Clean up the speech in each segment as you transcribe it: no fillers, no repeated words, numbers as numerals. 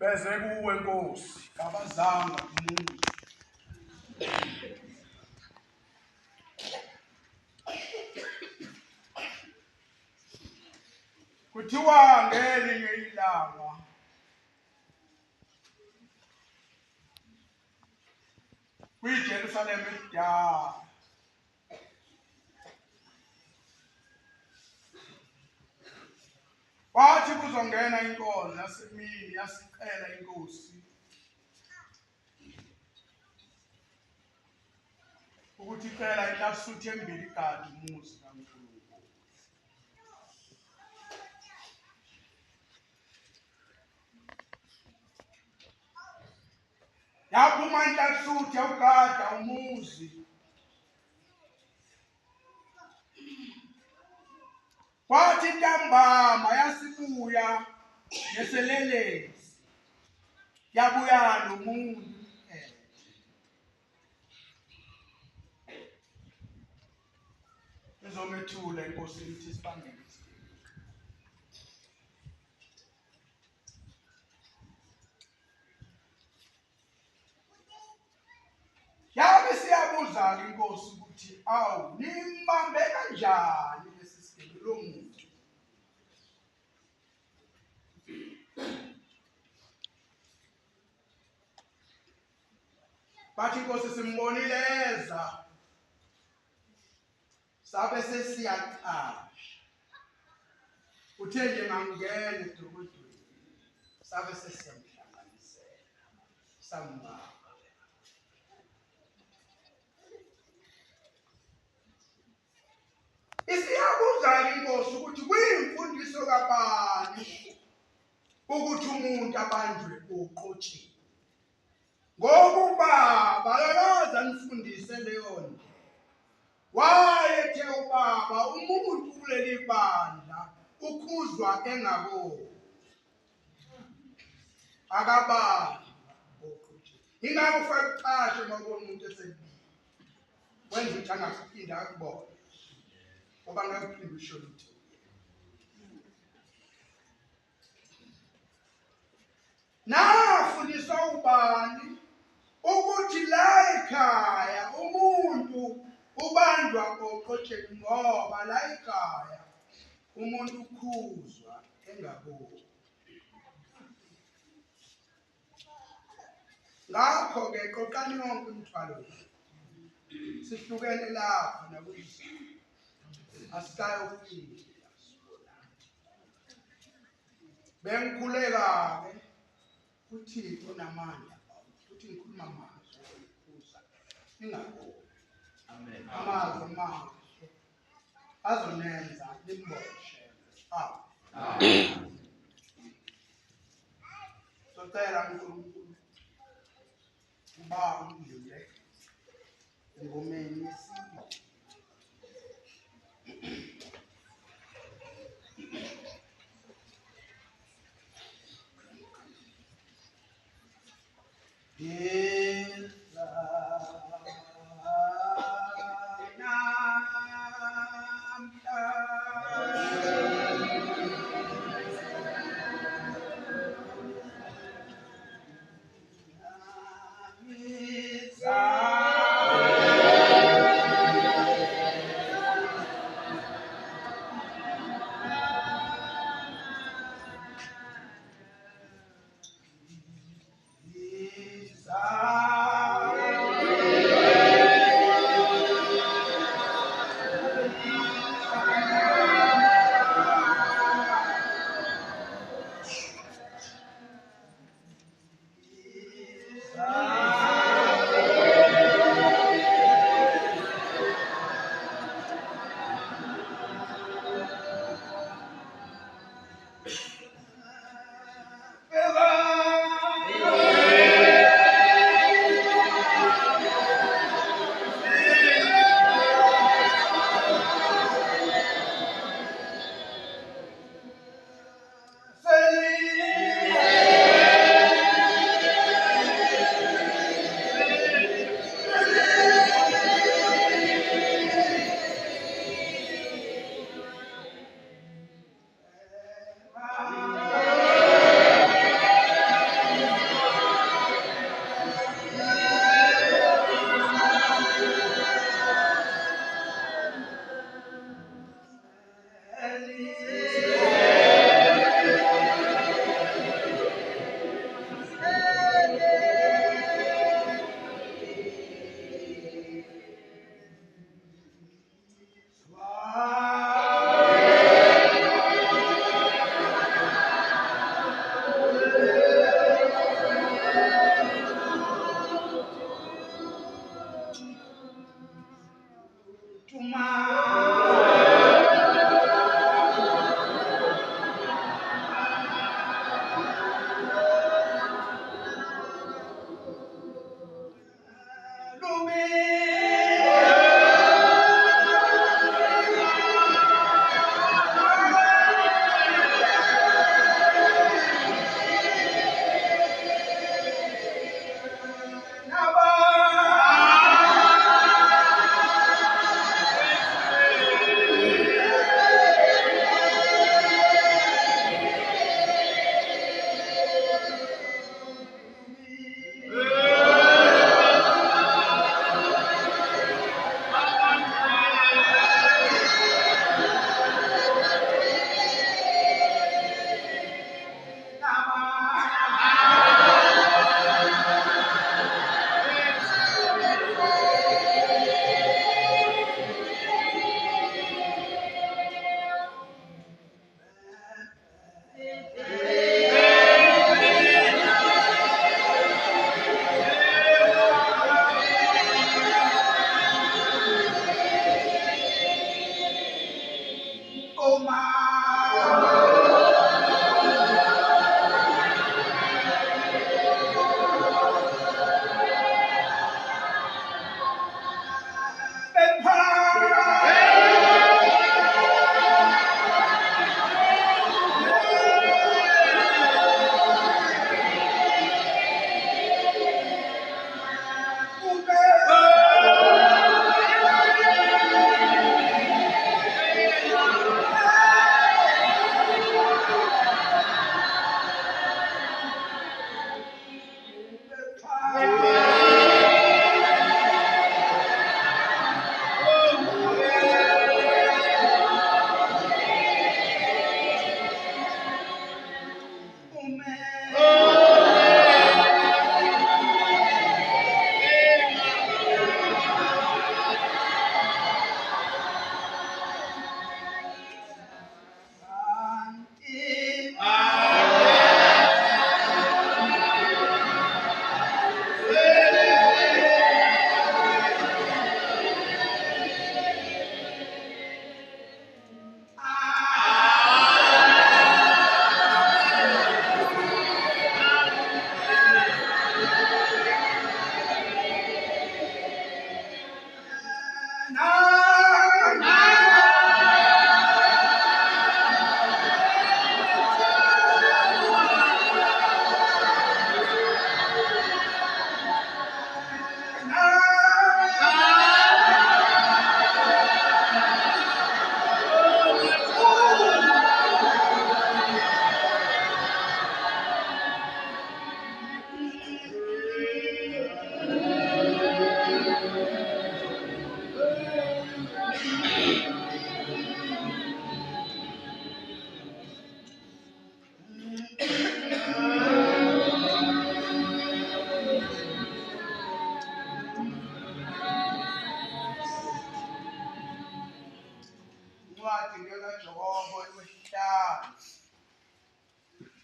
beze kuwe Nkosi kabazanga umuntu kuthiwa ngelinye ilanga kwiJerusalem ekudala wathi kuzongena inkonzo yasemini yasicela inkosi ukuthi icela inhlasuthi embili gadi umuzi kaNkulunkulu. Yaphuma inhlasuthi yawugada umuzi kwathi ntambama yasibuya neselelesi yabuya nomuntu izomethula inkosi ithi sibangele yabe siyabuza inkosi ukuthi awu nimbambe kanjani lesi sigebe lo muntu bathi inkosi simbonile eza sabe sesiyaqasha uthe nje mangene edokodweni sabe sesiyamhlanganisela sambamba isiyabuza inkosi ukuthi kuyimfundiso kabani ukuthi umuntu abanjwe uqotshile ngokuba bayakaza nifundise leyo nto wayethe ubaba umuntu kuleli bandla ukhuzwa engaboni akabani oqotshile ingakho ufake uqashe mabona umuntu esebili wenza ukuthi angaphinde akubone ngoba ngakuphinde usho lutho nafundiswa ubani ukuthi la ekhaya umuntu ubanjwa oqotsheni ngoba la ekhaya umuntu ukhuzwa engaboni. Ngakho-ke qoqani yonke imithwalo sihlukene lapha nakuyise asikayofika bengikhuleka-ke uThixo namandla futhi ngikhuluma amazwi okukhuza ingaboni amazwi amahle azonenza nimboshe socela uNkulunkulu uba ungile engomeni yesibili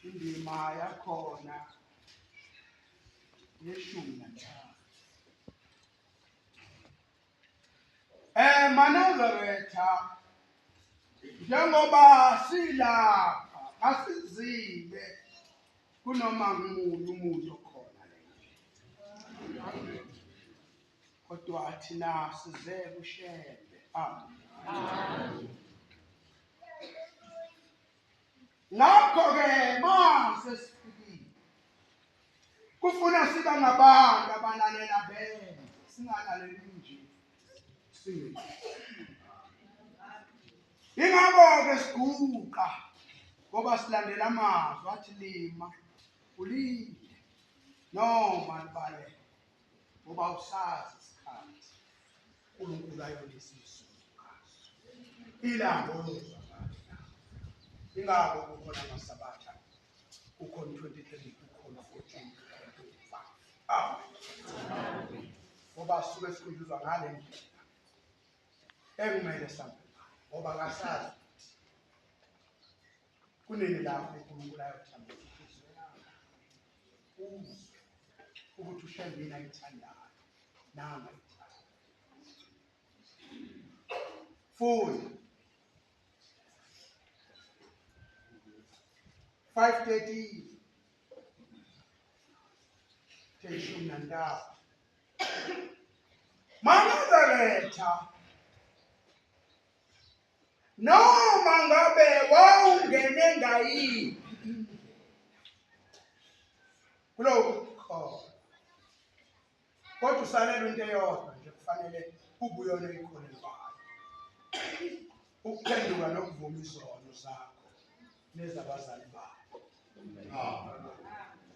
indima yakhona yeshumi nanhlanu. Manazaretha, njengoba silapha asizile kunoma ngumuni umuntu okhona la, kodwa thina size kushembe. Amen. Ngakho-ke mase sifikile kufuna siba ngabantu abalalela benze, singalaleli nje singe. Ingakho-ke siguqa ngoba silandela amazwi athi lima ulinde noma libale ngoba usazi isikhathi uNkulunkulu ayolisiso ngaso. Ilanga oluzwa ingako kukhona amasabatha, kukhona 23, kukhona 14, 25. Amen. Ngoba suke sikhunjuzwa ngale ndlela engimele sambe ngoba kasazi kunini lapho uNkulunkulu ayothanda inhliziyo yakho uzwe ukuthi ushembe yini ayithandayo nangayithandi. Funda 5:13 teshumi nantathu. Manazaretha, noma ngabe wawungene ngayiphi kulowo mkhono, kodwa usalelwe into eyodwa nje kufanele ubuyona ikholelwayo, ukuphenduka nokuvuma izono zakho nezabazali bakho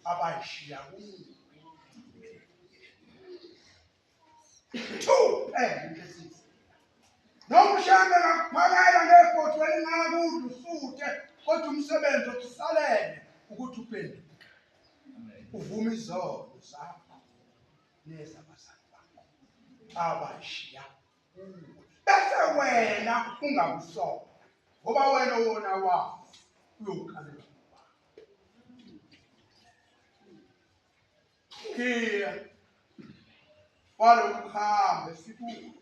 abayishiya kuwe. Noma ushambe ngakuphakela ngebhotwe elingakudla usuthe, kodwa umsebenzi okusalele ukuthi uphenduke uvume izono zakho nezabazali bakho abayishiya kuwe, bese wena ungabusona ngoba wena wona wawo uyokhalelwa kia walokhambe sibuya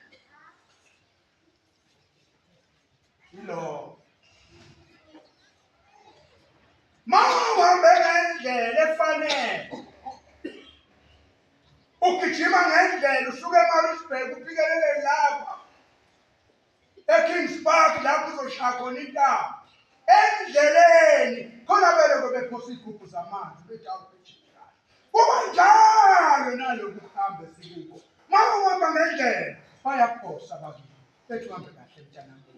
ilo ugijima ngendlela usuke eMaritzburg ufikelele lapha eKings Park lapho uzoshaya khona intaba. Endleleni khona beloko bephosa izigubhu zamanzi bethi awugijima. Kuba njalo naloku kuhambe sikuko. Uma uhamba ngendlela bayaphosa ababili bethi uhambe kahle mntana kahle.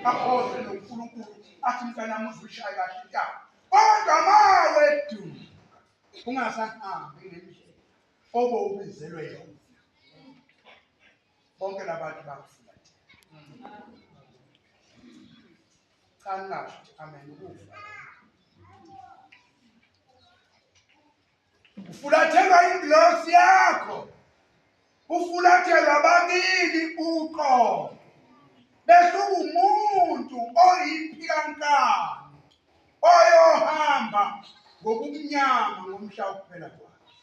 Aphoze noNkulunkulu athi mntana uzwishaye kahle intaba. Kodwa mawethu ungasahambi ngendlela obubizelwe yona. Bonke labantu bakufika. Cha ngingasho amen ukufa. Ufulathelwa ingilosi yakho. Ufulathelwa abakili uqobo. Bese umuntu oyiphilankani oyohamba ngobumnyama ngomhla wokuphela kwakhe.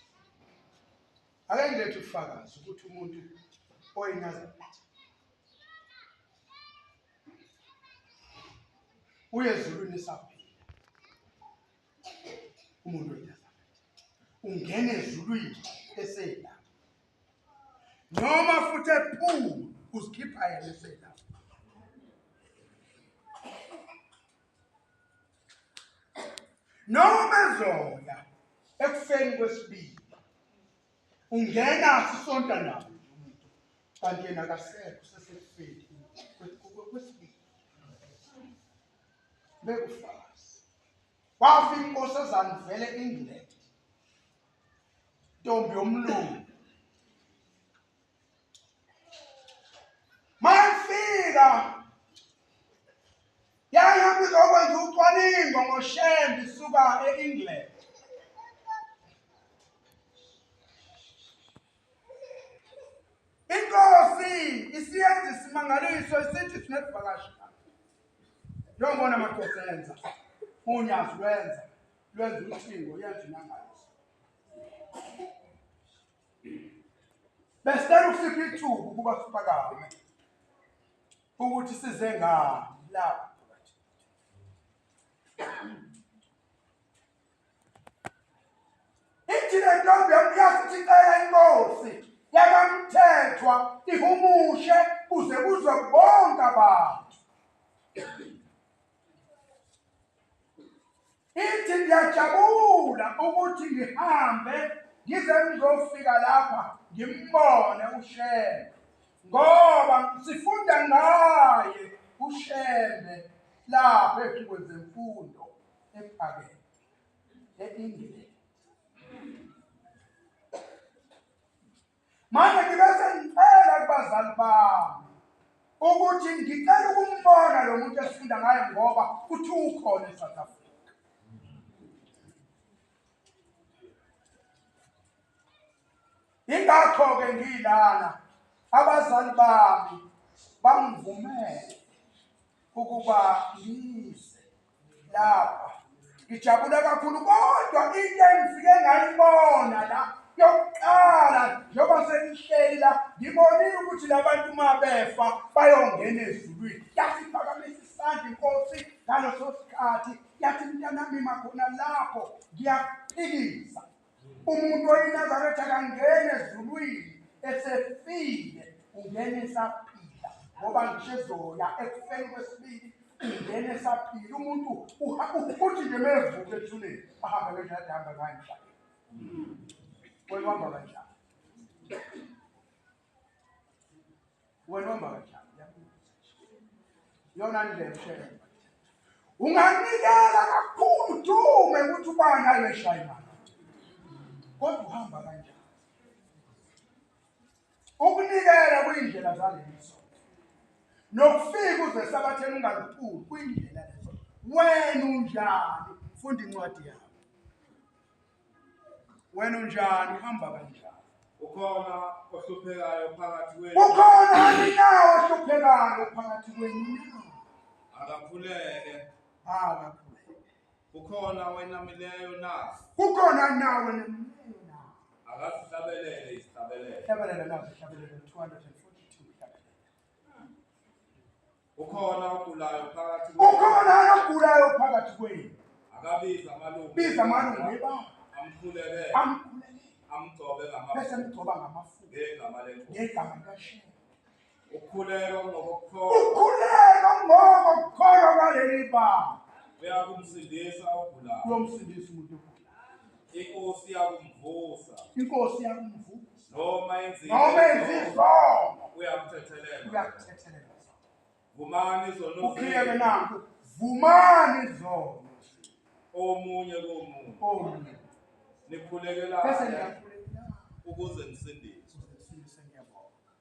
Ake ngilethe ufakazi ukuthi umuntu oyiNazaretha uye ezulwini esaphila. Umuntu oyiNazaretha ungena ezulwini esela. Noma futhi ephulu uzikhipha yena esela. Noma ezoya ekufeni kwesibili ungena sisonta nawo umuntu kanti yena akasekho sesekufeni kwesibili. Bekufazi wafa inkosazana vele England, ntombi yomlungu. Mayifika yayihamba izokwenza ucwaningo ngoShembe isuka e-England. Inkosi isiyenza isimangaliso isithi sinevakashi. Njengoba amadoda enza unyazi lwenza uthingo yenza imangaliso. Besicela ukusipha ithuba ukuba siphakame ukuthi size ngani lapha. Ithi le ntombi yasithi icela inkosi yakaMthethwa ihumushe kuze kuzwe bonke abantu. Ithi ngiyajabula ukuthi ngihambe ngize ngizofika lapha ngimbone uShembe ngoba sifunda ngaye uShembe lapha kwezemfundo ephakeme e-England. Manje ngibese ngicela kubazali bami ukuthi ngicela ukumbona lo muntu esifunda ngaye ngoba uthi ukhona eSouth Africa. Ingakho-ke ngilana abazali bami bangivumele ukuba ngize lapha. Ngijabule kakhulu kodwa into engifike ngayibona la yokuqala njengoba sengihleli la ngibonile ukuthi labantu uma befa bayongena ezulwini. Yasiphakamisa isandla inkosi ngaleso sikhathi yathi mntanami makhona lapho ngiyakuphikisa. Umuntu oyiNazaretha akangena ezulwini esefile ungena esaphila ngoba ngisho ezoya ekufeni kwesibili ungena esaphila. Umuntu uthi nje mevuka ethuneni ahambe kanjani ahamba ngayo emhlabeni. Wena uhamba kanjani? Wena uhamba kanjani? Yona ndlela Shembe. Unganikela kakhulu dume ukuthi ubani ayeshaya imali. Kodwa uhamba kanjani? Ukunikela kuyindlela zalezo. Nokufika uze sabatheni ungaluphuli kuyindlela lezo. Wena unjani? Funda incwadi yakho. Wena unjani? Uhamba kanjani? Ukhona ohluphekayo phakathi kwenu. Ukhona nawe ohluphekayo phakathi kwenu. Akakhuleke. Akakhuleke. Ukhona wenamileyo na? Ukhona nawe namileyo na? Akasihlabelele isihlabelele. Hlabelele nawe hlabelele 242. Ukhona ogulayo phakathi kwenu. Ukhona ogulayo phakathi kwenu. Akabiza amalungu. Biza amalungu ebaba. Amkhuleke. Amkhuleke. amgcobe bese ngamafutha mgcoba ngamafutha ngegama lenkosi. ngegama likaShembe. Ukukhuleka ngokukholwa Ukhuleka ngokukholwa kwaleli banga uyakumsindisa ogulayo. kuyomsindisa umuntu ogulayo. Inkosi iyakumvusa Inkosi iyakumvusa noma enzile noma enzizono uyakuthethelela. uyakuthethelela. Vumani izono Ukhiyeke zenu nanku vumani izono omunye komunye omunye bese nikhulekelane niyakhuleka ukuze nisindiswe. sisindise ngiyabonga.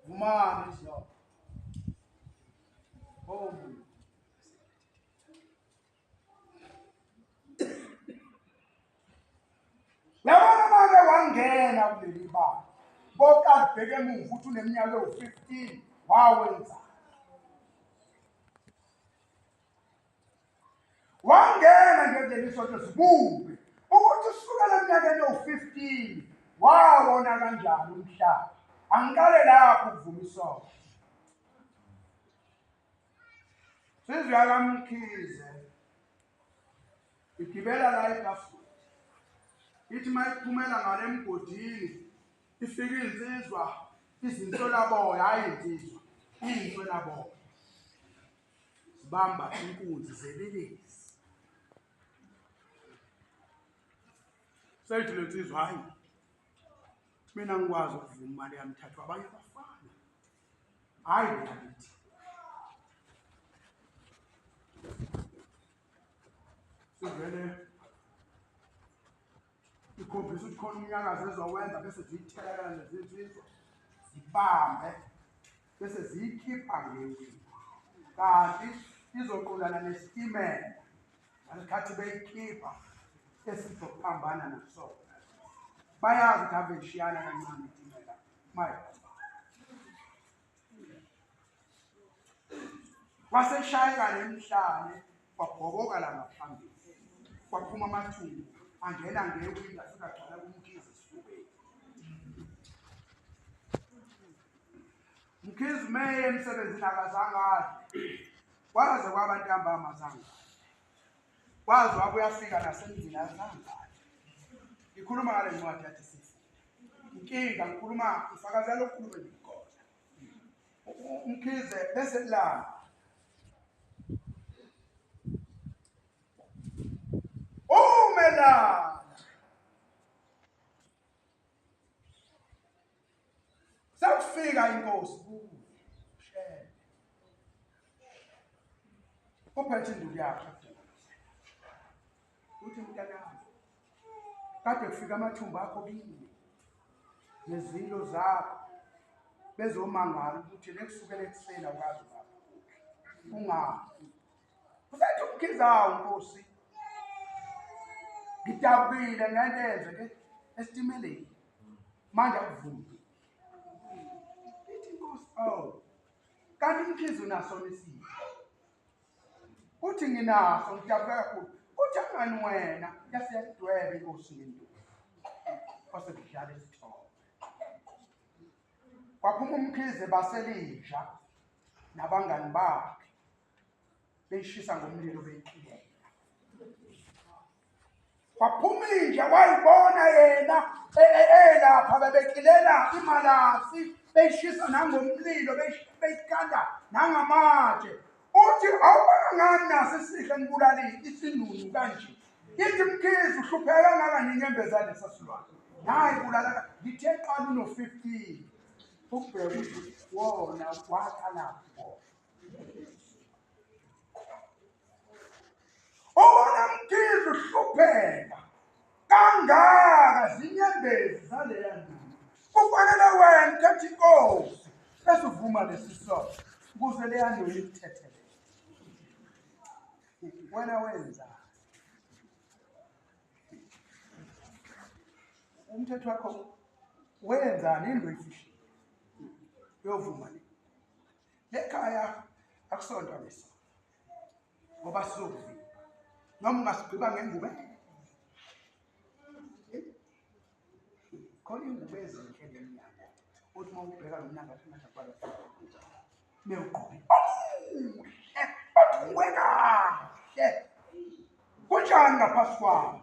Vumani izono omunye. Yabona manje wangena kuleli banga bokade bheke emuva uthi uneminyaka ewu-15 wawenza. Wangena nje kuleli sonto sibumbe ukuthi usukela eminyakeni ewu-15 wawona kanjani umhlaba. Angiqale lapho ukuvuma isono. Sizwe yakamkhize igibela la eBafut. Ithi mayiphumela ngale mgodini ifika insizwa izinswelaboya hayi insizwa inswelaboya zibamba inkunzi zelelesi. Seyithi le nsizwa hayi mina ngikwazi ukuvuma imali yami thathwa abanye abafana hayi ngithi sivele ikhombisa ukuthi khona umnyakazo ezowenza bese ziyithela lezinsizwa zibambe bese ziyikhipha ngewini kanti izoqondana nesitimela ngesikhathi beyikhipha esizophambana naso. Bayazi ukuthi ave ishiyana kancane itimela mayihamba. Waseshayeka nemhlane kwabhoboka la ngaphambili kwaphuma amathumbu angena ngewindi afika agcwala kumkhize esifubeni. Mkhize meye emsebenzini akazange adle kwaze kwaba ntambama azange kwaze wabuya afika nasemzini azange adle. Ngikhuluma ngale ncwadi yathi sifunda inkinga ngikhuluma ifakazela okukhulu engikona. Mkhize bese la umelana sakufika inkosi kuye Shembe uphethe induku yakhe uthi mntanami kade kufika amathumba akho kini nezilo zakho bezomangala ukuthi nekusukela ekuseni awukazi ngapha ungafi. Usethi umkhizawo Nkosi ngidabukile ngento enze ke esitimeleni manje akuvumi. Ithi inkosi kanti umkhize unaso nesipho. Uthi nginaso ngidabuka kakhulu. Uthi angani wena yasiyadweba inkosi ngenduku kwase kudlala isithombe. Kwaphuma umkhize baselisha nabangani bakhe beyishisa ngomlilo beyiqilela. Kwaphuma inje wayibona yena lapha bebeqilela imalasi beyishisa nangomlilo beyikanda nangamatshe. Uthi awubona ngani naso isihle ngibulalile isinunu kanje. Ithi Mkhize uhlupheka kangaka nginyembezane sasilwane. Hayi bulala ngithe qala uno-15 ukubheka ukuthi wona wakhala lapho. Ubona Mkhize uhlupheka kangaka zinyembezi zaleya ndlu. Kufanele wena khetha inkosi esivuma lesi sono ukuze leya ndlu ikuthethelele. Wena wenza umthetho wakho wenzani indlu efishile yovuma lekhaya akusonto leso ngoba sizokuvima noma ungasigqiba ngengubo khona ingubo ezinhle lenyanga uthi uma ubheka lo mnyaka athi manje kwala mewugqoke omuhle othungwe kahle kunjani Wenzani ngaphasi kwabo?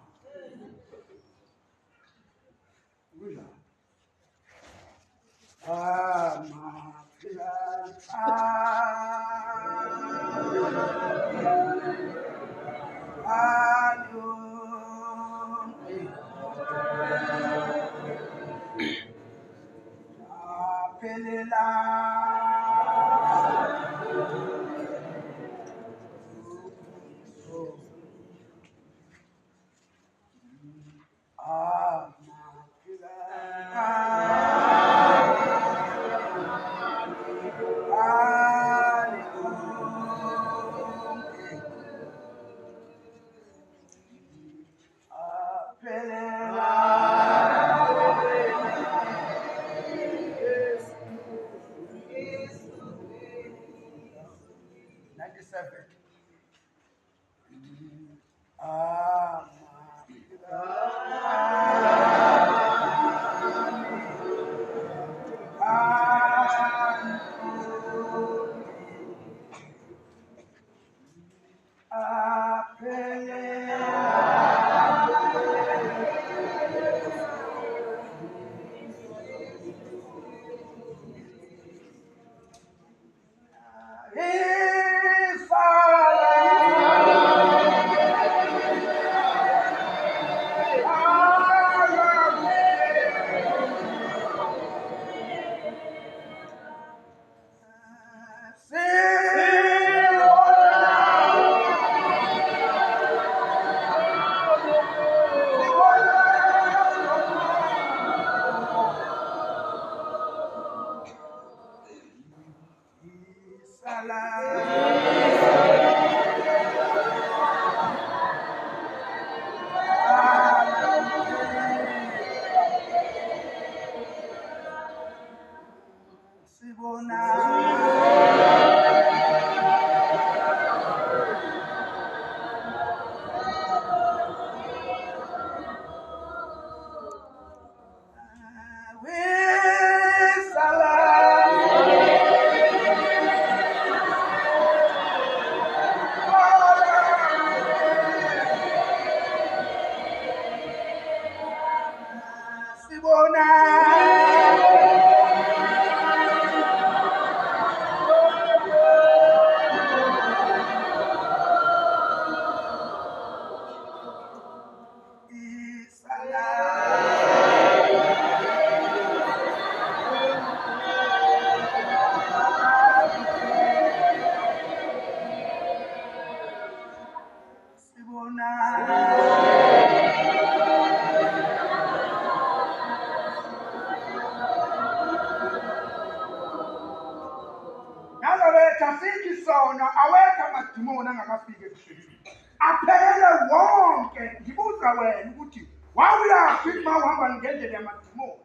Asithi sona awekho amadimoni angakafiki ebuhleleni. Aphelele wonke. Ngibuza wena ukuthi wawuyaphi uma uhamba ngendlela yamadimoni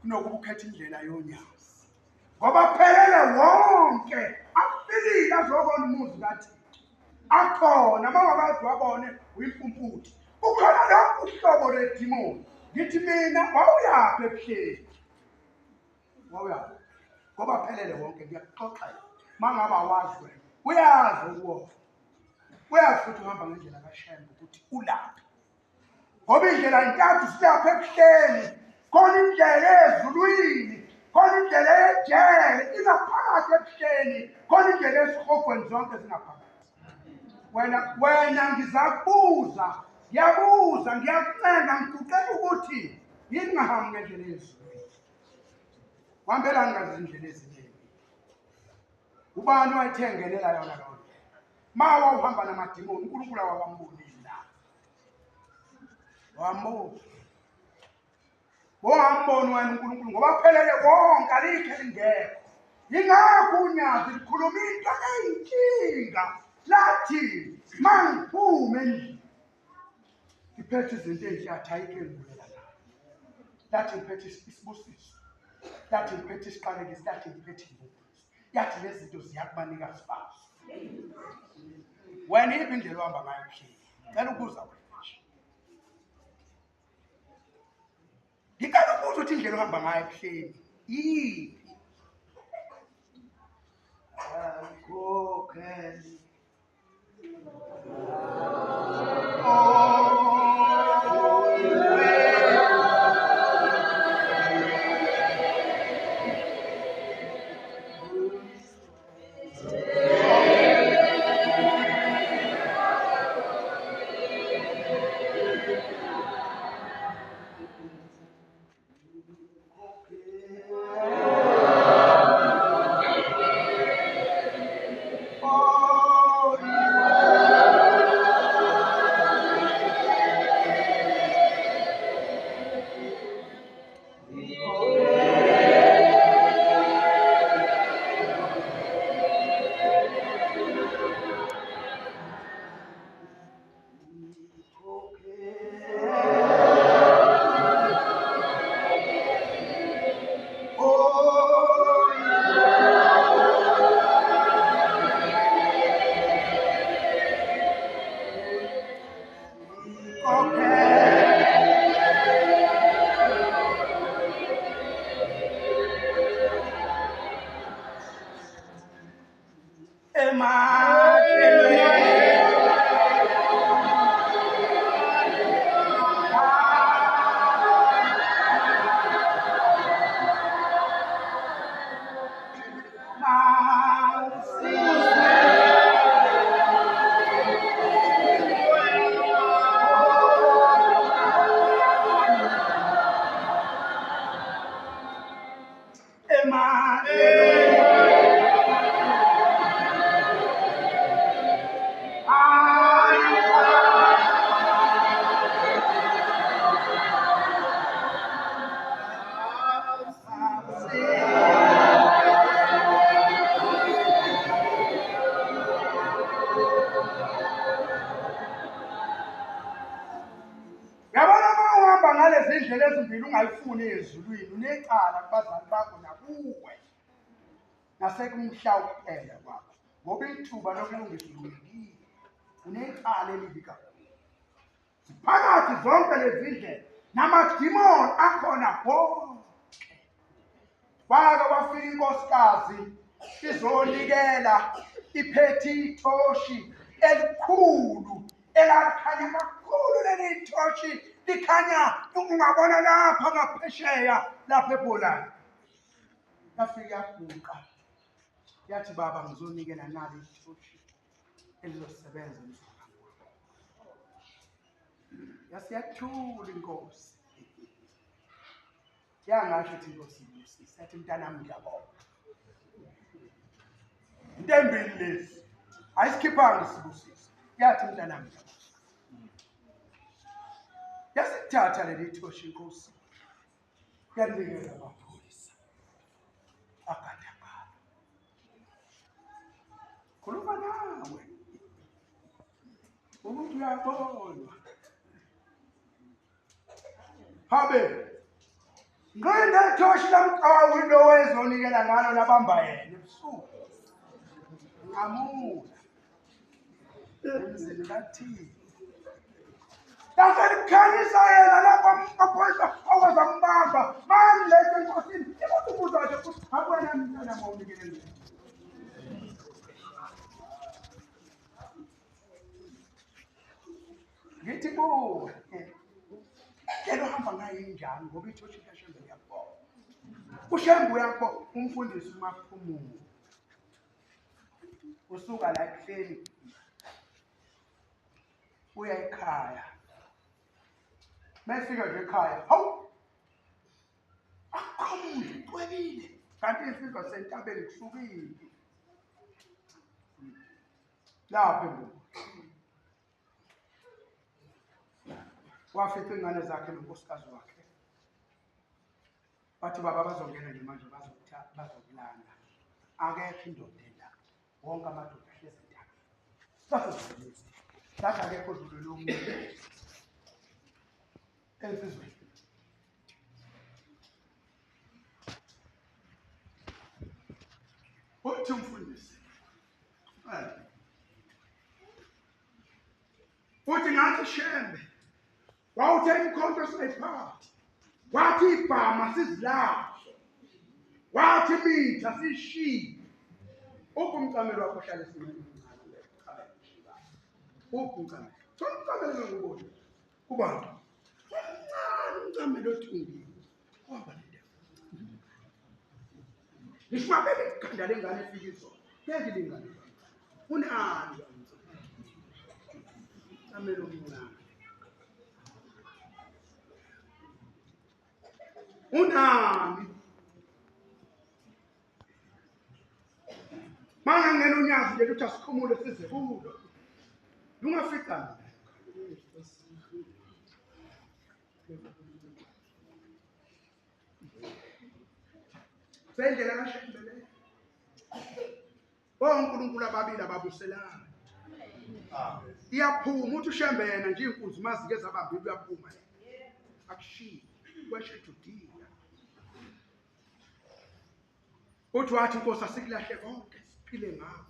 kunokuba ukhetha indlela yonyazi. Ngoba aphelele wonke. Afikile azobona umuzi kaThixo. Akhona uma ungakazi wabone uyimpumputhe. Ukhona lonke uhlobo lwedimoni. Ngithi mina wawuyaphi ebuhleleni? Wawuyaphi? Ngoba aphelele wonke ngiyakuxoxela. Mangaba wazi wena uyazi ukuwona, uyazi futhi uhamba ngendlela kaShembe ukuthi ulaphi. Ngoba indlela intathu silapha ebuhleni, khona indlela ezulwini, khona indlela ejele ingaphakathi ebuhleni, khona indlela esihogweni zonke zingaphakathi. Wena ngizakubuza, ngiyakuncenga, ngikucela ukuthi yini ngahambi ngendlela ezulwini. Wambelani ngazi izindlela eziningi. Ubani wayithengelela yona loo nto? Ma wawuhamba namadimoni, uNkulunkulu awambonile la. Wambona. Wambona wena uNkulunkulu ngoba aphelele wonke alikho elingekho. Yingakho unyazi likhuluma into eyinkinga. Lathi mangiphume endlini ngiphethe izinto ey'ntathu ayikho engibulela nayo. Lathi ngiphethe isibusiso. Lathi ngiphethe isiqalekiso. Lathi ngiphethe imbuzi. Yathi lezi zinto ziyakubanikazi bazo. Wena iphi indlela ohamba ngayo ebuhleni? Cela ukubuza wena nje. Ngicela ukubuza ukuthi indlela ohamba ngayo ebuhleni yiphi? Akhokheli. Yabona uma uhamba ngalezi ndlela ezimbili ungayifuni ezulwini unecala kubazali bakho nakuwe nasekumhlawuphela kwakho ngoba ithuba lokulungisa ulungile unecala elibi kakhulu. Phakathi zonke lezi ndlela namadimoni akhona bonke. Kwake kwafika inkosikazi izonikela iphethe ithoshi elikhulu elalikhanya kakhulu. Leli thoshi likhanya ungabona lapha ngaphesheya lapha eBholani. Yafika yaguqa yathi, baba ngizonikela nalo ithoshi elizosebenza emzini wakho. Yasiyathula inkosi. Yangasho ukuthi inkosi yathi mntanami ngiyabona. Into embili lezi ayisikhiphanga isibusiso. Yathi mntanami ngiyabona. Yasithatha leli thoshi inkosi yanikeza amaphoyisa agadagada. Khuluma nawe ukuthi uyabonwa. Habe ngene thoshi lamqawu lo wezonikela ngalo labamba yena ebusuku. Ngamula emzini kaThixo. Yaselikhanyisa yena lapho amaphoyisa aweza kumbamba. Mangilethe enkosini. Ibuthi ubuza nje ukuthi akwena mntana mawunikele ngini. Ngithi buwe. Yena uhamba ngayo injani ngoba ithoshi kaShembe uyabona. uShembe uyabona umfundisi uMaphumulo. Usuka la ehleli uya ekhaya. Mefika nje ekhaya, hawu akhulule kwebile kanti isizwe sentabeni kusukile lapha embuko. Wafica ingane zakhe nonkosikazi wakhe. Bathi baba bazongena nje manje bazokulanda. Akekho indoda la. Wonke amadoda ahlezi entabeni. Sasizolisa. Sathi akekho odlule lo muntu. Ensizweni. Uthi umfundisi. Uthi ngathi Shembe. Wawuthatha ikhonto siyiphatha. Wathi ibhama sizilaphe. Wathi mitha sishiye. Ukumcamelo wakho hlala esimeni. Ukumcamelo. Somcamelo ngubona. Kubantu. Umcamelo othungile. Waba nendaba. Ngisibabele ikhanda lengane efika izolo. Ngeke lingane. Unani umcamelo omncane. Unani manje ngene unyazi nje ukuthi asikhumule size kulo. Lungaficana. Sendlela kaShembe le. oNkulunkulu ababili ababuselana. Iyaphuma uthi uShembe yena nje inkunzi mazike zabambile uyaphuma. Akushiye kweshe Judiya. Uthi wathi inkosi asikulahle konke siphile ngakho.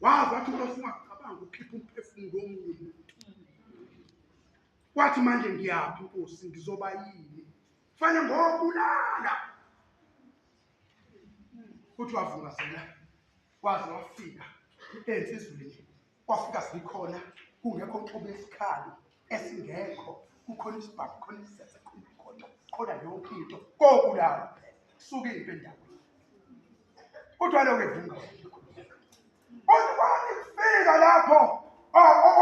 Wazi wathi inkosi ungacabanga ukhipha umphefumulo womunye umuntu. Wathi manje ngiyaphi inkosi ngizoba yini? Kufanele ngobulala. Uthi wavungazela. Wazi wafika Ensizweni kwafika sikhona kungekho mxube esikhali esingekho kukhona isibhamu khona isese khona yonke into kokulawo suka impe endaweni kodwa lokho evunga uthi kwathi kufika lapho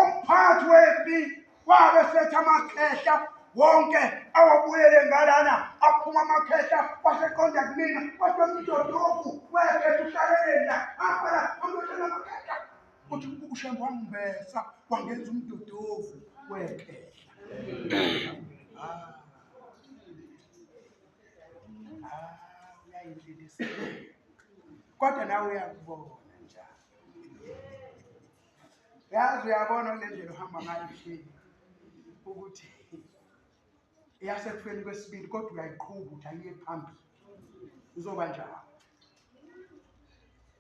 umphathi wempi wabe sethe amakhehla wonke awabuyele ngalana aphuma amakhehla waseqonda kumina kodwa umntodovu wekhetha uhlalela aphela amntoshela amakhehla uthi ushembe wangibesa wangenza umdodovu wekhehla uyayindlilisa kodwa nawe uyakubona njalo yazi uyabona le ndlela uhamba ngayo ehleli ukuthi iyasekufeni kwesibili kodwa uyayiqhuba ukuthi ayiye phambili uzoba njalo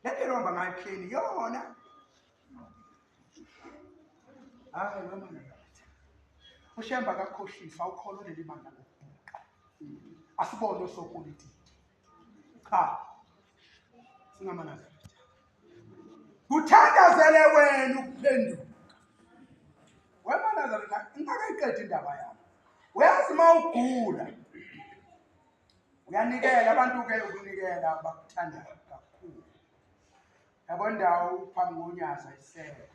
le ndlela uhamba ngayo ehleli yona hayi noma ngathi ushemba kakhohlisa ukholo leli manga lokubuka asibone osopolitiki cha singamanazi kuthandazele wena ukuphenduka wemanazareta ingakayiqedi indaba yami uyazi uma ugula uyanikela abantu-ke ukunikela bakuthandayo kakhulu yabo ndawo phambi konyaza isele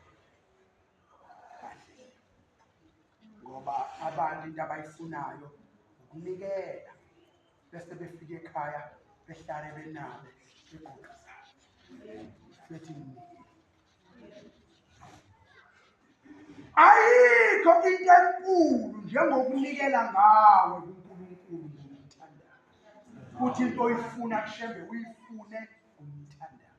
ngoba abantu into abayifunayo ukunikela bese befika ekhaya behlale benabe begoqizana bethi ayikho into enkulu njengokunikela ngawe kuNkulunkulu ngomthandayo futhi into oyifuna kushembe uyifune ngomthandayo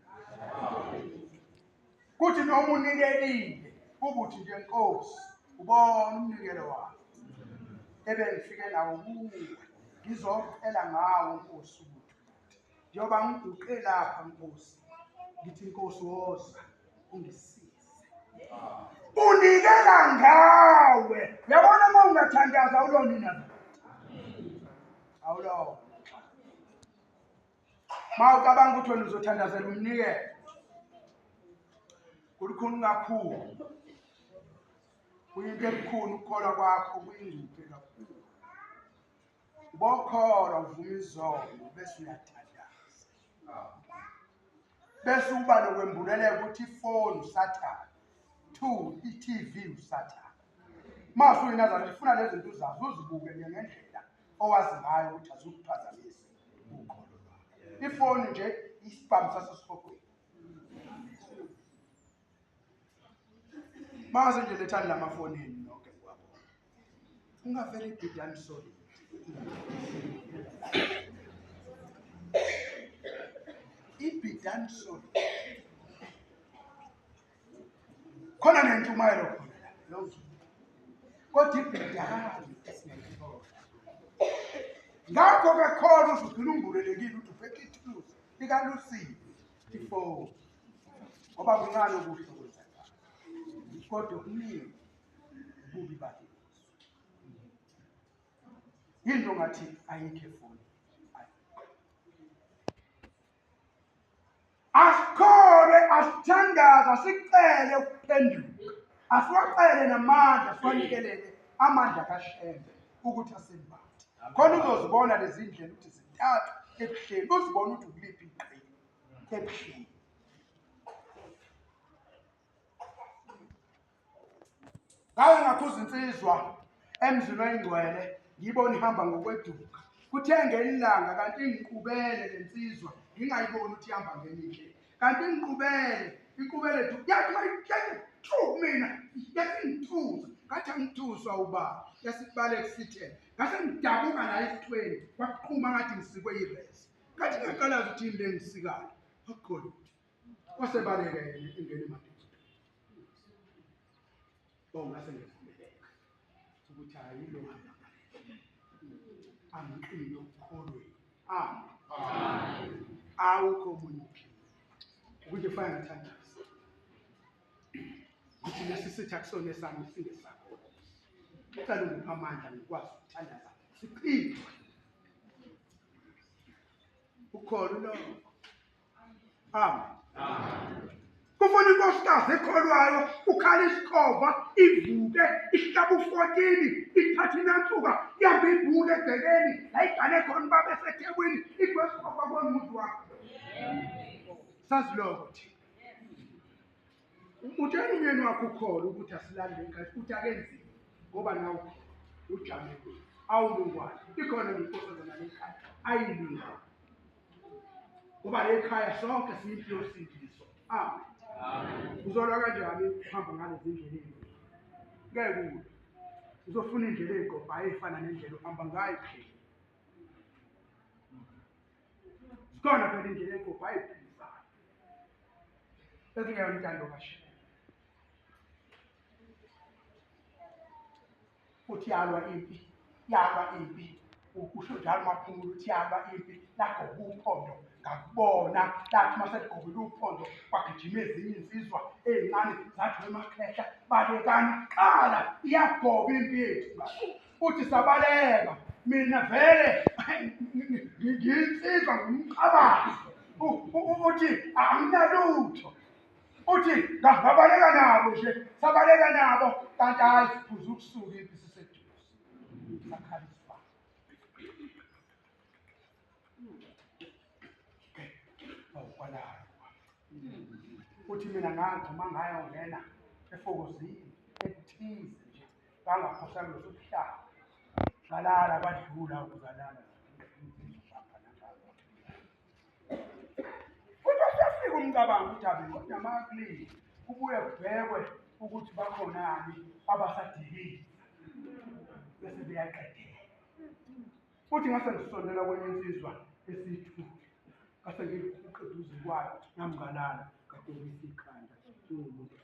kuthi noma unikelile kubuthi nje Nkosi ubona umnikelo wakho ebengifike nawo kuwe ngizocela ngawo Nkosi ukuthi njengoba ngiguqe lapha Nkosi ngithi Nkosi woza ungisize unikela ngawe yabona uma ungathandaza awulonina awulo ma ucabanga ukuthi wena uzothandazela umnikelo kulikhulu kakhulu kuyinto elikhulu ukukholwa kwakho kuyingcuphe kakhulu ubokholwa uvuma izono bese uyathandaza bese uba nokwembuleleka ukuthi ifoni usathane 2 i-TV usathane mase uyinazareta ufuna lezi zinto uzazi uzibuke ngendlela owazi ngayo ukuthi azikuphazamisi ukholo lwakho ifoni nje isibhamu sasesihogweni mase nje lethani lamafonini nonke kwabo ungavele ibhidani solid ibhidani solid khona nentshumayelo khona lonke kodwa ibhidani esingayithola ngakho ke khona uzugcina ungulelekile ukuthi ubheke ithuluzi likalusizi ifoni ngoba kuncane okuhle okwenzakala kodwa kuningi ububi bakhe into ngathi ayikho efoni asikholwe asithandaza sicele ukuphenduka asiwacele namandla siwanikelele amandla kaShembe ukuthi asembathe khona uzozibona lezi ndlela ukuthi zintathu ebuhleni uzibona ukuthi ukuliphi iqhinga ebuhleni ngawe ngakhuza insizwa emzini oyingcwele ngiyibona ihamba ngokweduka kuthe ngelilanga kanti ingiqubele lensizwa ngingayiboni ukuthi ihamba ngenindlela kanti iqubele yathi mayitsheke mina yasingithuza ngathi angithuswa ubaba yasibale kusithele ngase ngidabuka la esithweni waqhuma ngathi ngisikwe iresi ngathi ngaqalaza ukuthi yini lengisikayo akukho wasebaleke ingene emadeni ngase ngivumeleka ukuthi ayilo hamba angiqile ukukholweni awukho omunye ukuthi fana ngithandaza ukuthi lesi sitha kusona esami singesakho ucela ungipha amandla ngikwazi ukuthandaza siphinde ukholo lo amen Kufuna inkosikazi ekholwayo ukhala isikhova ivuke ihlaba u-14 ithathe inansuka ihambe ibhule ebhekeni la igane khona uba besethekwini igwesikhova kona umuntu wakho. Sazi lokho thina. Utshela umyeni wakho ukholo ukuthi asilande ekhaya futhi akenzile ngoba nawe ujamele awulungwane ikhona inkosazana lekhaya ayilinga ngoba lekhaya sonke siyiphiwe usindiso. Amen. Uzolwa kanjani uhamba ngalezi ndlela? Ngeke kuwe. Uzofuna indlela ey'gobhayo ey'fana nendlela uhamba ngayo phela. Sikhona phela indlela ey'gobhayo ey'philisayo. Ezingeyona intando kaShembe. Uthi yalwa impi. Ukusho njalo maphumulo uthi yalwa impi lagoba uphondo ngakubona lathi maseligobile uphondo kwagijima ezinye insizwa ey'ncane zathi emakhehla balekani qala iyagoba impi yethu. Uthi sabaleka mina vele ngiyinsizwa ngumqabazi. Uthi anginalutho. Uthi ngabaleka nabo nje sabaleka nabo kanti hayi siphuza ukusuka impi siseduze. Sakhaliswa. Uthi mina ngangoma ngayongena efokozini ethize nje bangaphosanga lokuhlala ngalala badlula ukuzalana futhi wasefika umcabango ukuthi abe namaklini kubuye kubhekwe ukuthi bakhonani abasadilile bese beyaqedela. Futhi ngase ngisondela kwenye insizwa esiyithuthi ngase ngikuqeduze kwayo ngamngalala kadobisa ikhanda njengomuntu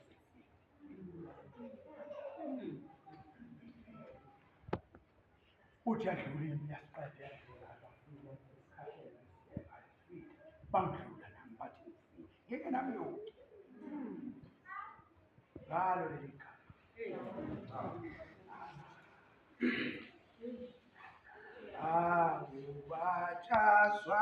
uthi yadlula impi yasiqeda yadlula bangidlula nami bathi ngeke nami yonke ngalo leli khaya ubachazwa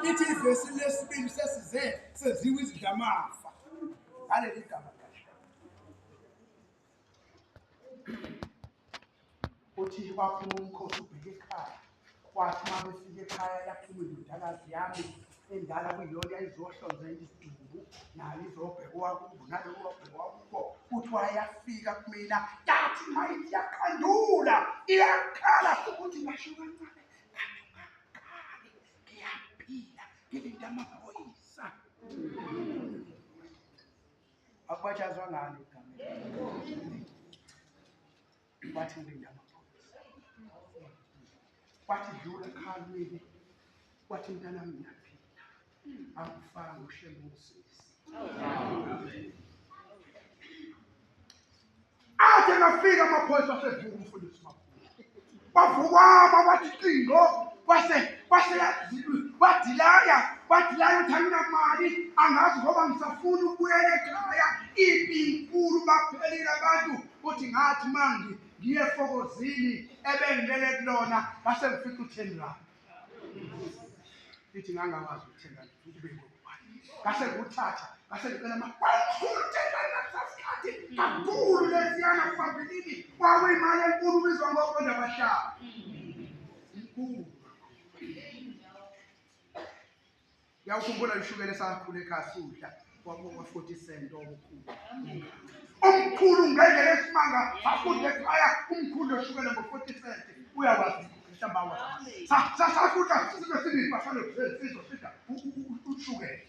ithi ivesi lesibili sesize seziwe izidlamafa ngaleli gama kahle. Uthi waphuma umkhosi ubheke ekhaya kwathi uma befika ekhaya yaphuma indodakazi yami endala kuyiyona yayizohlonza isidumbu nayo izobhekwa kubo nalo wobhekwa kubo. Uthi wayafika kumina yathi mayithi yaqandula iyakhala ukuthi ngasho kancane ngiyaphila ngilinda amaphoyisa. Akubachazwa ngani igama? Wathi ngilinda amaphoyisa. Wathi dlula ekhalweni wathi mntanami ngiyaphila akufanga uShembe usisi. Athi ngafika amaphoyisa asevuka umfundisi makhulu. Bavukama bathi cingo wadilaya uthi anginamali angazi ngoba ngisafuna ukubuyela ekhaya impi inkulu baphelile abantu uthi ngathi manje ngiye efokozini ebengilele kulona base ngifica u10 rand ithi ngangakwazi ukuthenga kube ngokubani ngase nguthatha ngase ngicela amakhulu nasasikhathi kakhulu lesiyana phambili kwabe imali enkulu bizwa ngokwenda abahlaba inkulu yawukhumbula ishukela esakhule ekhaya sudla kwabo 40 cent omkhulu ngendlela esimanga afunde ekhaya umkhulu oshukela ngo40 cent uyakwazi mhlamba wathi sasafunda sibe sibizi bafana sizwe sida ushukela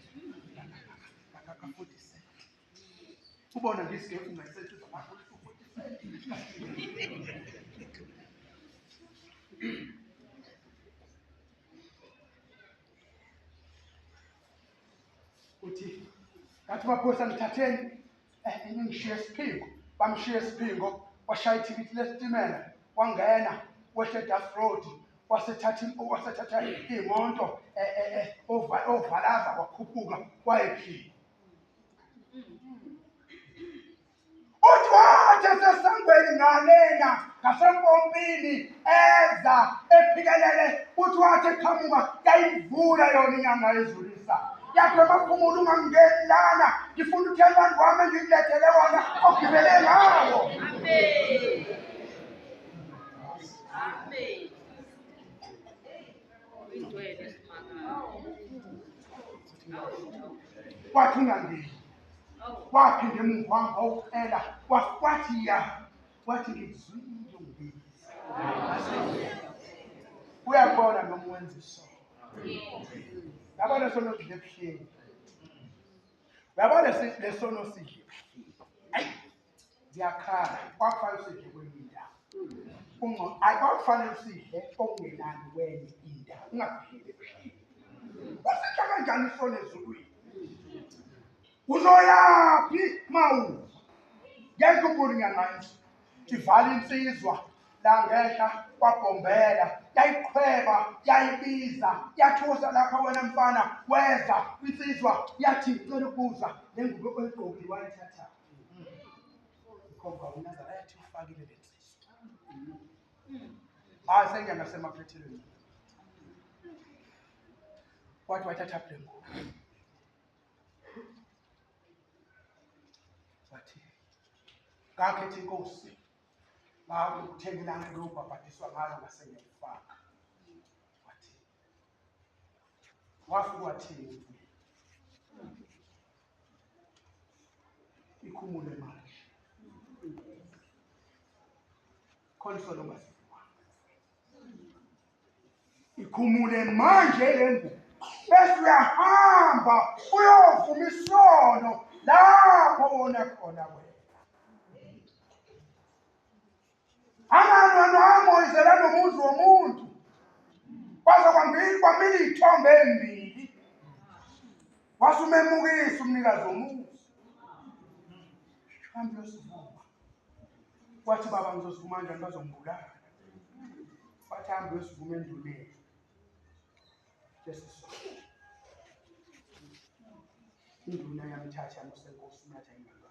ka 40 cent ubona ngisike ungayisetshenziswa kakhulu 40 cent uthi ngathi baphosa ngithatheni ngishiye Siphingo bamshiye Siphingo washaya ithikithi lesitimela wangena wehle Duff Road wasethatha imoto ovalaza wakhuphuka wayephila uthi wathi sesangweni ngalena ngasempompini eza ephikelele uthi wathi eqhamuka yayivula yona inyanga yezulisa yakho emaphumulo ungangeni lana ngifuna uthelwa ngwami ngikulethele wona ogibele ngawo amen wathi ungangeni waphinde emuva wanga ukucela wathi ya wathi ngizwile umbiza uyabona noma wenza isono yabona sono sidle ebuhlungu uyabona lesono sidle ayi ngiyakhala kwakufanele sidle kwenye indawo kwakufanele sidle okungenani kwenye indawo ungakudleli ebuhlungu wasidla kanjani isono ezulwini uzoyaphi mawu yayikhumbula inyangayisi ivala insizwa la ngehla kwabhombela yayiqhweba yayibiza yathusa lapha wena mfana weza insizwa yathi ngicela ukubuza lengubo oyigqokile wayithatha ikhomba uNazaretha ufakile lensizwa sengiya ngasemaphethelweni wathi wathatha le ngubo wathi ngakhethi inkosi ngakuthengelana lokubhabhatiswa ngalo ngasengiyifaka wathi wafika wathi ikhumule manje khonsolo ngasiwa ikhumule manje lembu bese uyahamba uyovuma isono lapho wona khona wena Moyizela nomuzi womuntu kwaze kwamile ithombe embili wasumemukisa umnikazi womuzi hambe yosivuma wathi baba ngizosivuma kanjani bazombulala wathi hambe yosivuma enduleni lesiso induna yamthatha yamusenkosi nathi ayingaka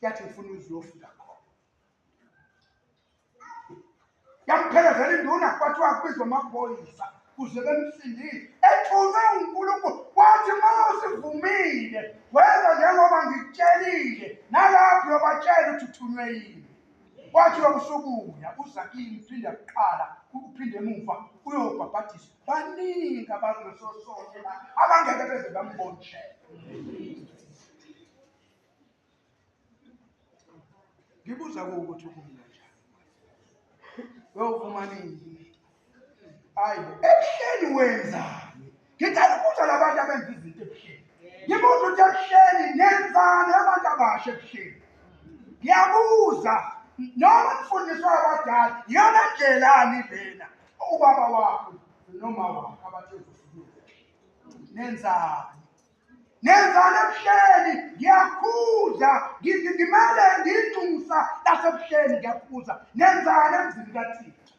yathi ngifuna uziyofika yamphelezela induna kwathiwa kubizwa amaphoyisa kuze bemsindile ethunywe uNkulunkulu wathi mawusivumile wenza njengoba ngikutshelile nalapho uyobatshela ukuthi uthunywe yini wathi usukuya uza kimi phinde kuqala uphinde emuva uyobhabhathisa baningi abantu besosonke la abangeke beze bambonishele ngibuza ukuthi ukumina uyovuma nini hayibo ebuhleni wenzani ngicela ukubuza labantu abenza izinto ebuhleni ngibuza ukuthi ebuhleni nenzani abantu abasha ebuhleni ngiyabuza noma mfundiswa abadala iyona ndlelani lena ubaba wakho noma wakho abathezufuna nenzani ebuhleni ngiyakhuza ngimele ngiyinxusa lasebuhleni ngiyakubuza nenzani emzini kaThixo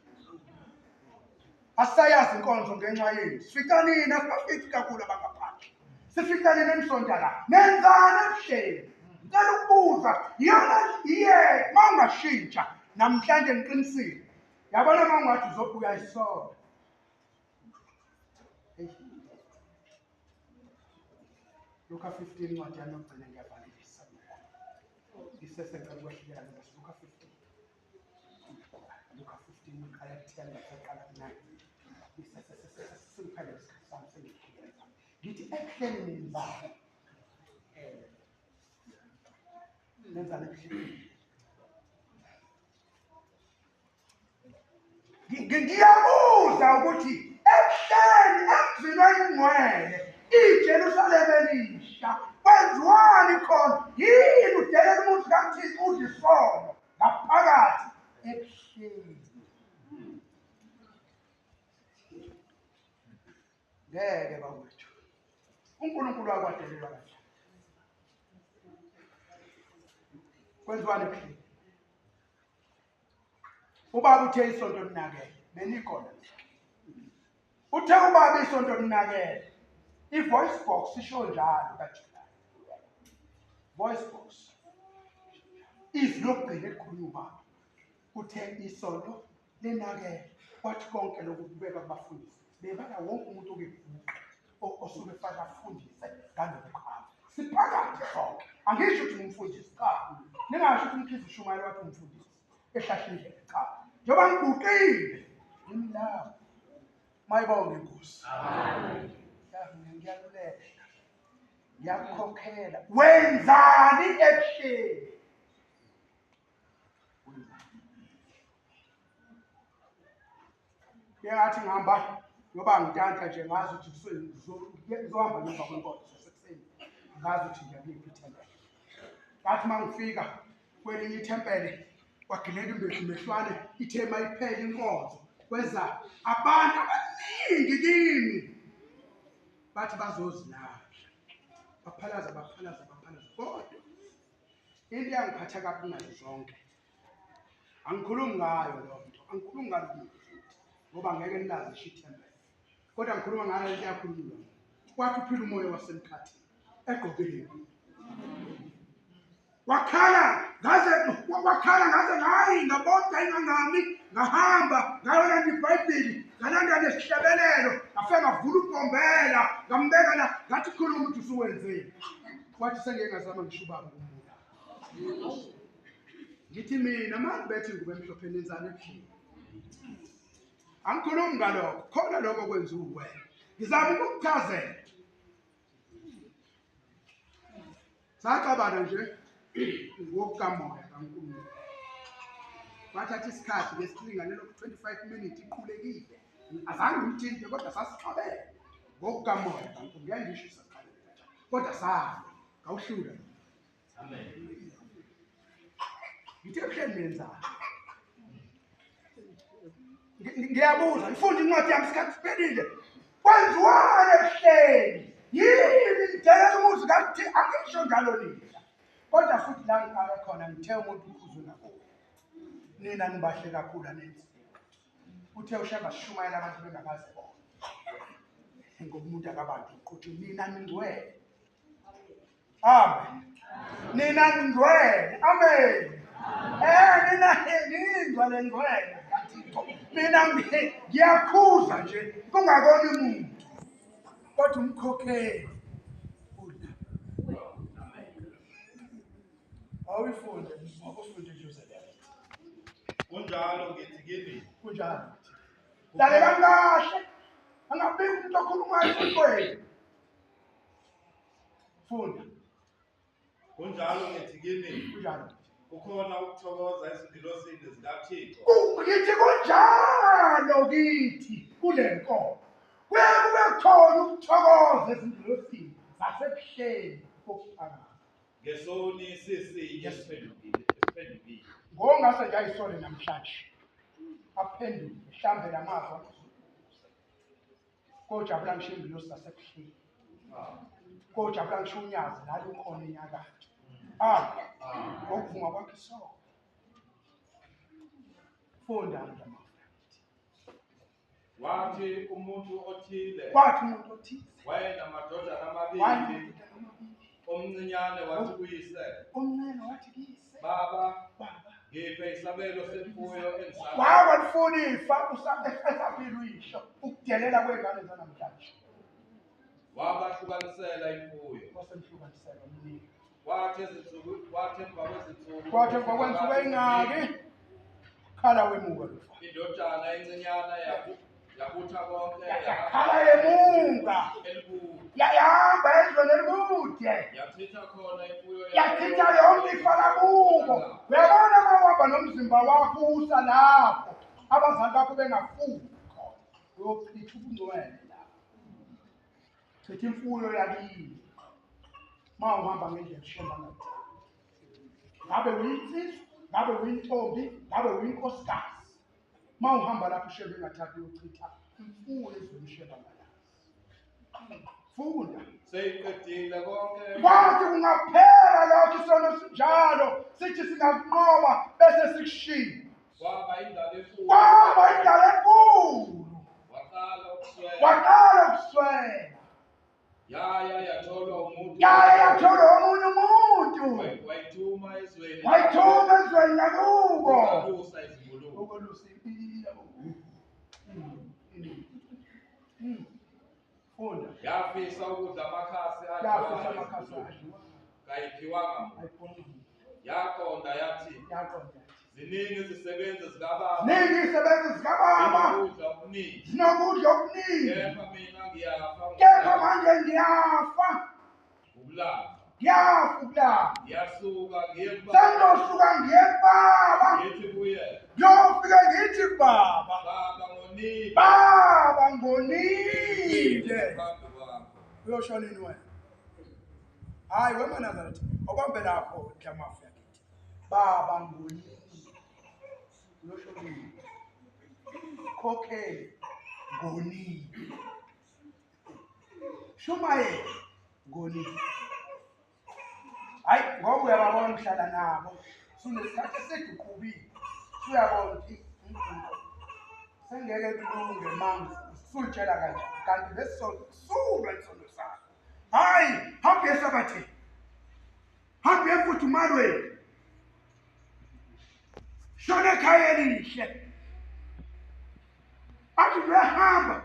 Asayazi inkonzo ngenxa yenu. Sifika nini asibafithi kakhulu abangaphandle. Sifika nini emsonto la. Nenzani ebuhleni? Ngicela ukubuza, yona iye mawungashintsha namhlanje ngiqinisile. Yabona mawungathi uzobuya isonto. Luka 15 incwadi yami yokugcina ngiyavalisa. Isesengicela ukwehlulela ngoba Luka 15. Luka 15 iqala ku-10 ngaqala ku-9. Sesiphele isikhathi sami sengikhuleka. Ngithi ebuhleni nenzani? Nenzani ebuhleni? Ngiyabuza ukuthi ebuhleni emzini oyingcwele iJerusalem elisha kwenziwani khona? Yini udelela umuntu kaThixo udla isono ngaphakathi ebuhleni? Ngeke bawethu. uNkulunkulu wakwadelelwa kanjani? Kwenziwani ebuhleni? Ubaba uthe isonto linakele, benikhona. Uthe ubaba isonto linakele. I-voice box isho njalo kaJuly. Voice box. Izwi lokugcina elikhulunywa ubaba. Uthe isonto linakele. Kwathi konke lokhu kubeka kubafundisi. Bebala wonke umuntu osuke efaka afundise ngalokukhamba. Siphakathi sonke. Angisho ukuthi ngumfundisi cha. Ningasho ukuthi umkhizi Shumayi wathi umfundisi. Ehlahla indlela cha. Njoba ngiguqile ngimlawo. Mayibonge inkosi. Amen. Ngiyaluleka. Ngiyakukhokhela. Wenzani ebuhleni? Ngiyathi ngihamba ngoba ngidanta nje ngazi ukuthi ngizohamba ngemva kwenkonzo sekuseni. Ngazi ukuthi ngiyabuya ithempeli. Ngathi mangifika kwelinye ithempeli kwagileka imbeku mehlwane ithema iphela inkonzo. Kweza abantu abaningi kimi. Bathi bazozilahla. Baphalaza. Kodwa into yangiphatha kabi nazo zonke. Angikhulumi ngayo lo nto. Angikhulumi ngalo muntu. Ngoba ngeke nilazi isho ithempeli. Kodwa ngikhuluma ngayo into yakhulunywa. Kwathi uphila umoya wasemkhathini. Egqokeni. Wakhala ngaze ngayi ngabonda ingangami ngahamba ngayona iBhayibheli ngalanda nesihlabelelo ngafika ngavula ugombela ngambeka la ngathi khuluma ukuthi usuwenzeni. Wathi sengeke ngazama ngisho ubaba umuntu. Ngithi mina mangibethi ngube emhlophe nenzane ebuhleni. Angikhulumi ngalokho, khona lokho kwenziwa uwena. Ngizama ukukuchazela. Sacabana nje ngokukamoya kaNkulunkulu. Wathatha isikhathi ngesilinganelo 25 minutes iqhulekile. Azange ngimthinte kodwa sasixabene. Ngokukamoya kaNkulunkulu. Ngiyangisho saqabela kanjani. Kodwa safa. Ngawuhlula. Amen. Ngithe ebuhleni nenzani? Ngiyabuza, ngifunda incwadi yami isikhathi siphelile. Kwenziwani ebuhleni? Yini idela umuzi kathi angisho njalo nini? Kodwa futhi la ngiqala khona ngithe umuntu ukhuzo nakho. Nina nibahle kakhulu anenzi. Uthe ushaka Shumayela abantu bengakaze bona. Ngokumuntu akabantu uqothi nina ningcwele. Amen. Nina ningcwele. Amen. Nina ningcwele ngcwele. Mina ngiyakhuza nje kungakona umuntu. Kodwa umkhokheli. Awufunde ngokufunde Jerusalem. Kunjalo ngithi kimi. Kunjalo. Lalela kahle. Angabiki umuntu okhulumayo futhi. Funda. Kunjalo ngithi kimi. Kunjalo. Kukhona ukuthokoza ezindilosini zikaThixo. Ngithi kunjalo kithi kule nkonzo. Kube khona ukuthokoza ezindilosini zasebuhleni kokuphakama. Ngesoni sisinye esiphendukile. Ngongase nje ayisole namhlanje. Aphenduke mhlambe lamazwi. Kojabula ngisho ingilosi zasebuhleni. Kojabula ngisho unyazi nalo ukhona enyakatho. Ngokuvuma kwakhe sonke. Funda nje. Wathi umuntu othile Kwathi umuntu othize wayenamadodana amabili, wayenamadodana amabili. omncinyane wathi kuyise, Omncane wathi kuyise, baba, baba, ngiphe isabelo semfuyo engisalayo. wakwalifuna ifa esafile uyisho ukudelela kwengane zanamhlanje. Wabahlukanisela imfuyo. Wasemhlukanisela umnika. Kwathi emva kwezinsuku, Kwathi emva kwensuku eyingaki khala wemuka lo mfana. indodana encinyana yabutha konke, Yakhala yemuka, elikude, yahamba ezweni elikude, yachitha khona imfuyo yachitha yonke ifa lakubo. Uyabona uma uhamba nomzimba wakho usa lapho abazali bakho bengafuki khona, uyochitha ubungcwele lapho. Chitha imfuyo yakini uma uhamba ngendlela eshemba ngayo. Ngabe uyinsizwa, ngabe uyintombi, ngabe uyinkosikazi. Uma uhamba lapho ushembe engathathi uyochitha imfuyo ezweni eshemba ngayo. Funda. seyiqedile konke. Kwathi kungaphela lokho isono sinjalo sithi singakunqoba bese sikushiya. Kwaba indaba enkulu. Kwaba indaba enkulu. Waqala ukuswela. Waqala ukuswela. Yaya yatholwa umuntu. Yaya yatholwa omunye umuntu. Wayithuma ezweni. Wayithuma ezweni lakubo. Ukolusa izimuluko. Ukolusa impilo. Funda. Yafisa ukudla amakhasi Yafisa amakhasi adliwayo. kayiphiwanga muntu. Ayibona. Yaqonda yathi, Yaqonda. ziningi izisebenzi zikababa. Ziningi izisebenzi zikababa. Zinokudla okuningi. Zinokudla okuningi. Kepha mina ngiyafa. Kepha manje ngiyafa. Ukulamba. Ngiyafa ukulamba. Ngiyasuka ngiye Sengizosuka ngiye kubaba. ngithi kuye, Ngiyofika ngithi baba. baba ngonile. Baba ngonile. Phambi kwakho. Uyosho nini wena? Hayi weManazaretha, okwambe lapho Dlamafu yakithi. Baba ngonile. Uyosho nini? Khokhele ngonile. Shumaye ngonile. Hayi ngoba uyababona uhlala nabo. Sunesikhathi esidukhubile. Uyabona ukuthi sengeke kulunge manje. Suyitshela kanje. Kanti lesono isono sakho. Hayi, hambe esabathini. Hambe efuthumalweni. Shona ekhaya elihle. Athi uyahamba.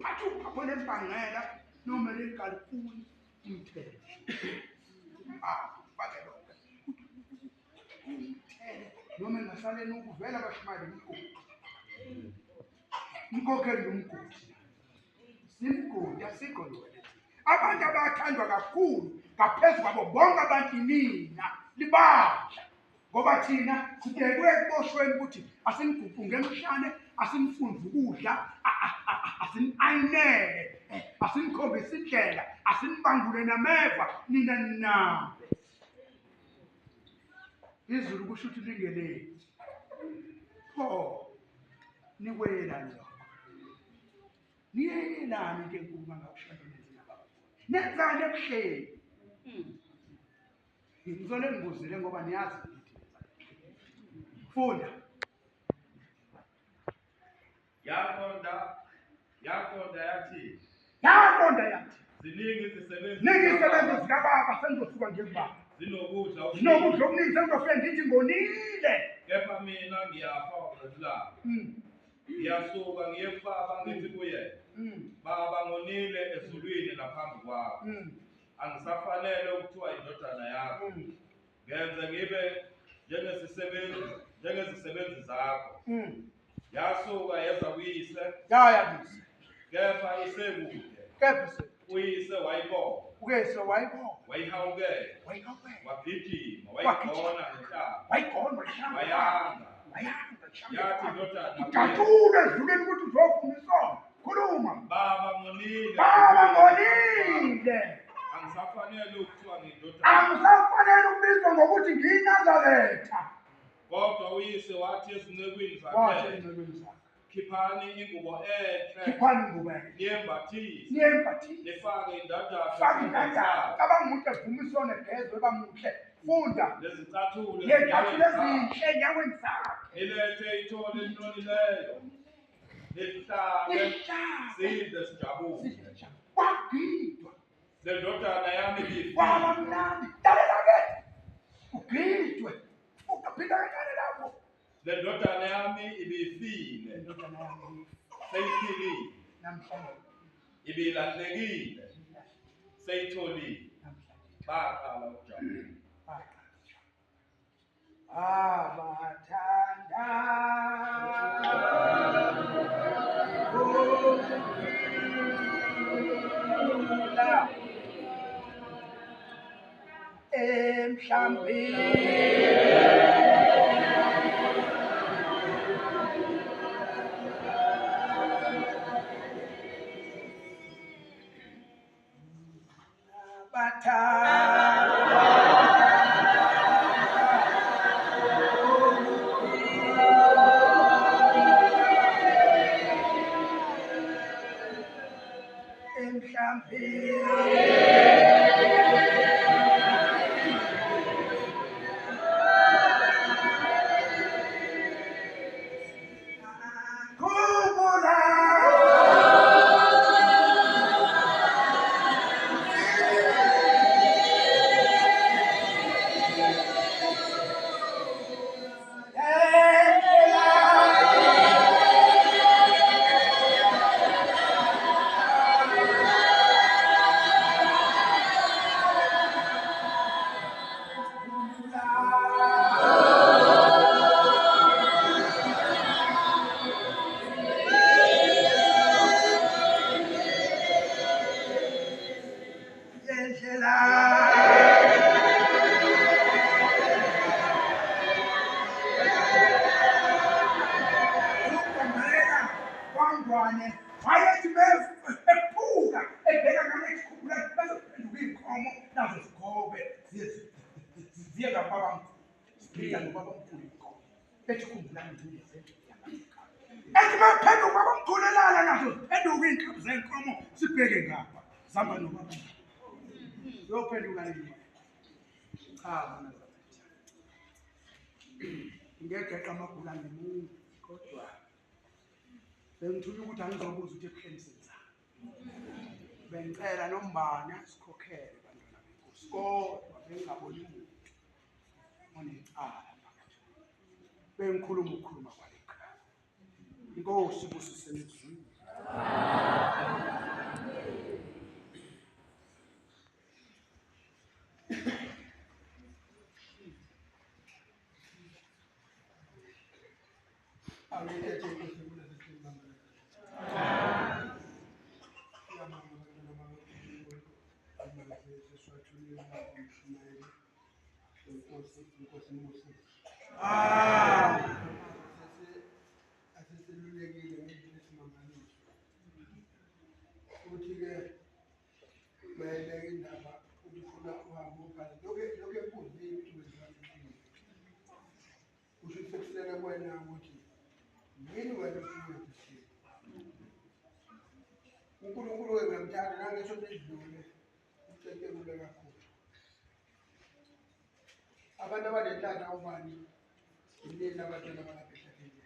Bathi uphaphola empangela noma legalifuni umthele. Bakelo. Umthele noma engasaleni ukuvela abashimali umgodi. Umkhokheli umgodi. Simgodi asikho lona. Abantu abathandwa kakhulu ngaphezulu kwabo bonke abantu nina libadla. Ngoba thina sibekwe ekuboshweni ukuthi asinigufunge emhlane, asimfunze ukudla, asinayinele, asinikhombise indlela, asinibangule nameva, nina ninabe. Izulu kusho ukuthi lingeleni. Pho nikwelani lokho? Niyelani ke kuba ngakushada nezindaba? Nenzani ebuhleni? Ngizole ngibuzile ngoba niyazi ukuthi funda. Yaqonda yathi, Yaqonda yathi. ziningi izisebenzi. Ningi izisebenzi zikababa sengizosuka ngikubaba. Zinokudla okuningi. Zinokudla okuningi sengizofika ngithi ngonile. Kepha mina ngiyafa ngokulamba. Ngiyasuka ngiye kubaba ngithi kuye, baba ngonile ezulwini naphambi kwakho. Angisafanele ukuthiwa indodana yakho. Ngenze ngibe njengezisebenzi zakho. Yasuka yeza kuyise. Yayabisa. Kepha isekude. Kepha Uyise wayibona. uyise wayibona. Wayihawukela. Wayihawukela. Wagijima. Wayigona ngenhlamba. Wayigona ngenhlamba. Wayanga. Wayanga ngenhlamba. Yathi indodana. Udatshule ezulwini ukuthi uzofuna isono. Khuluma. Baba ngonile. Baba ngonile. Angisafanele ukuthiwa ngindodana. Angisafanele ukubizwa ngokuthi ngiyinazaretha. Kodwa uyise wathi ezincekwini Wathi zakhe, ezincekwini zakhe, khiphani ingubo enhle khiphani ingubo niyembathise niyembathise nifake indandatho faka indandatho cabanga umuntu evuma isona egezwe bamuhle funda nezicathulo ngey'cathulo ezinhle enyaweni zakhe nilethe ithole elinonileyo nihlabe sidle sijabule kwagidwa le ndodana yami kwaba mnandi lalela-ke ugidwe ugaphinda kancane lapho le ndodana yami ibifile indodana yami seyiphilile namhlanje ibilahlekile seyitholile namhlanje baqala ukujabula abathanda ukudlula emhlambini ngegeqa amagula ngemungu kodwa bengithunya ukuthi angizobuza ukuthi ebuhleni senzani bengicela nombani asikhokhele bantwana benkosi kodwa bengingaboni muntu onecala phakathi bengikhuluma kwalekhaya inkosi busiseni ezulwini uNkulunkulu wengamthanda nangesho nedlule ucekelule kakhulu abantu abanenhlahla ubani yini abantwana abalapha ehlathini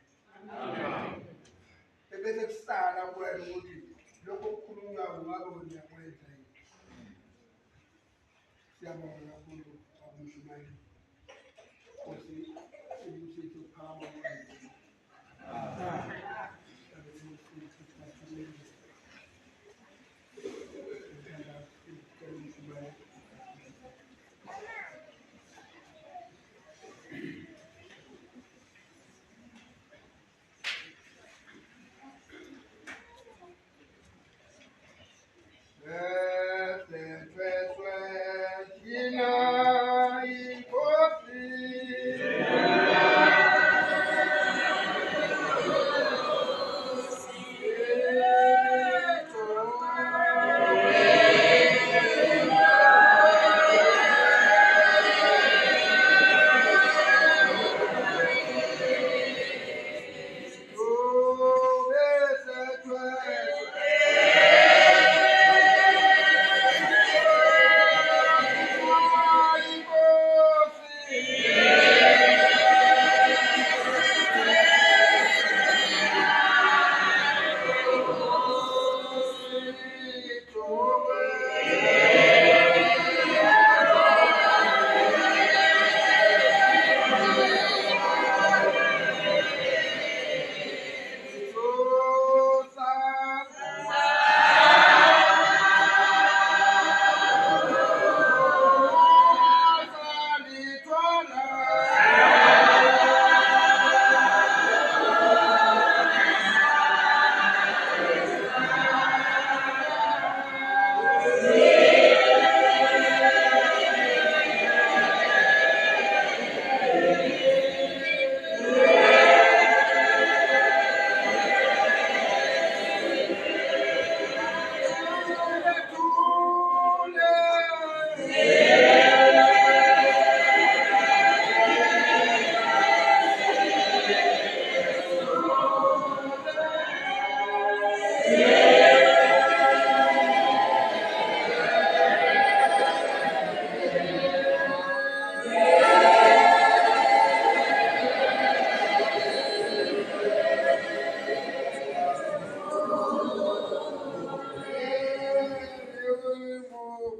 ebese kusala kwena ukuthi lokho okukhulunywayo ngabe uyakwenza yini siyabonga kakhulu akumshumayeli